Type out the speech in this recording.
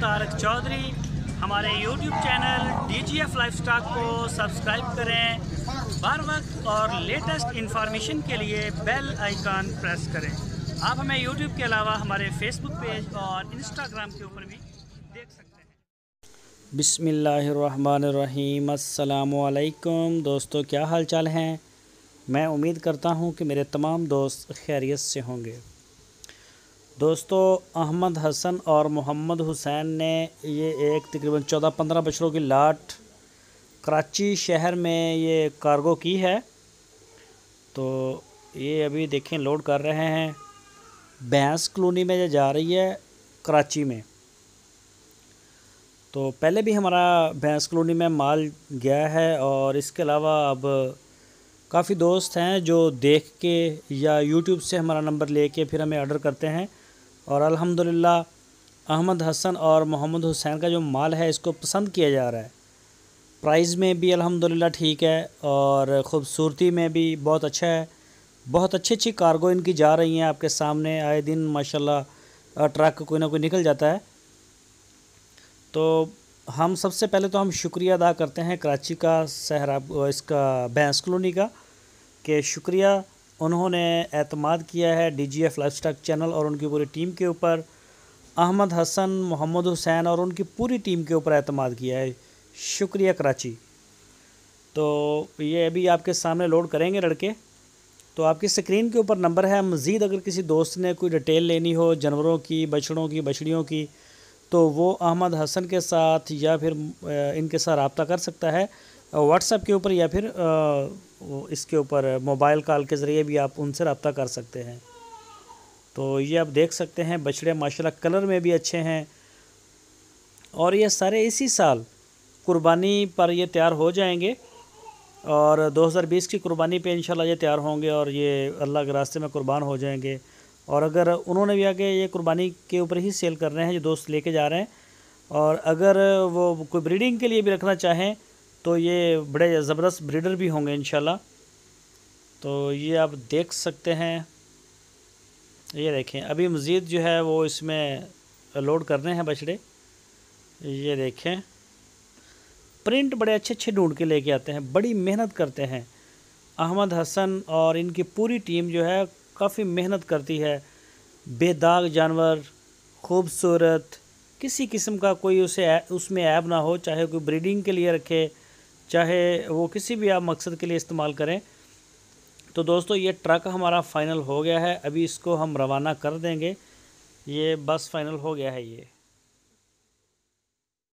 तारक चौधरी। हमारे YouTube channel DGF livestock को subscribe करें हर वक्त और लेटेस्ट इंफॉर्मेशन के लिए बेल आइकन प्रेस करें। आप हमें YouTube के अलावा हमारे Facebook पेज और Instagram के ऊपर भी देख सकते हैं। बिस्मिल्लाहिर्रहमानिर्रहीम। अस्सलामु अलैकुम दोस्तों, क्या हाल चाल हैं। मैं उम्मीद करता हूं कि मेरे तमाम दोस्त खैरियत से होंगे। दोस्तों, अहमद हसन और मोहम्मद हुसैन ने ये एक तकरीबन 14-15 बछड़ों की लाट कराची शहर में ये कार्गो की है। तो ये अभी देखें लोड कर रहे हैं। भैंस कॉलोनी में ये जा रही है कराची में। तो पहले भी हमारा भैंस कॉलोनी में माल गया है और इसके अलावा अब काफ़ी दोस्त हैं जो देख के या यूट्यूब से हमारा नंबर लेके फिर हमें ऑर्डर करते हैं। और अल्हम्दुलिल्लाह अहमद हसन और मोहम्मद हुसैन का जो माल है इसको पसंद किया जा रहा है। प्राइस में भी अल्हम्दुलिल्लाह ठीक है और ख़ूबसूरती में भी बहुत अच्छा है। बहुत अच्छी कार्गो इनकी जा रही हैं आपके सामने। आए दिन माशाल्लाह ट्रक कोई ना कोई निकल जाता है। तो हम सबसे पहले तो हम शुक्रिया अदा करते हैं कराची का सहरा इसका भैंस कॉलोनी का कि शुक्रिया, उन्होंने एतमाद किया है DGF लाइफस्टॉक चैनल और उनकी पूरी टीम के ऊपर। अहमद हसन, मोहम्मद हुसैन और उनकी पूरी टीम के ऊपर एतमाद किया है। शुक्रिया कराची। तो ये अभी आपके सामने लोड करेंगे लड़के। तो आपकी स्क्रीन के ऊपर नंबर है। मज़ीद अगर किसी दोस्त ने कोई डिटेल लेनी हो जानवरों की, बछड़ों की, बछड़ियों की, तो वो अहमद हसन के साथ या फिर इनके साथ रब्ता कर सकता है व्हाट्सएप के ऊपर या फिर इसके ऊपर मोबाइल कॉल के ज़रिए भी आप उनसे रब्ता कर सकते हैं। तो ये आप देख सकते हैं बछड़े माशाल्लाह कलर में भी अच्छे हैं और ये सारे इसी साल कुर्बानी पर ये तैयार हो जाएंगे और 2020 की कुर्बानी पे इंशाल्लाह ये तैयार होंगे और ये अल्लाह के रास्ते में कुर्बान हो जाएंगे। और अगर उन्होंने भी आगे ये कुर्बानी के ऊपर ही सेल कर रहे हैं जो दोस्त लेके जा रहे हैं, और अगर वो कोई ब्रीडिंग के लिए भी रखना चाहें तो ये बड़े ज़बरदस्त ब्रीडर भी होंगे इंशाल्लाह। तो ये आप देख सकते हैं। ये देखें अभी मज़ीद जो है वो इसमें लोड करने हैं बछड़े। ये देखें प्रिंट बड़े अच्छे ढूंढ के लेके आते हैं, बड़ी मेहनत करते हैं। अहमद हसन और इनकी पूरी टीम जो है काफ़ी मेहनत करती है। बेदाग जानवर, खूबसूरत, किसी किस्म का कोई उसमें ऐब ना हो, चाहे कोई ब्रीडिंग के लिए रखे, चाहे वो किसी भी आप मकसद के लिए इस्तेमाल करें। तो दोस्तों ये ट्रक हमारा फ़ाइनल हो गया है। अभी इसको हम रवाना कर देंगे। ये बस फ़ाइनल हो गया है ये।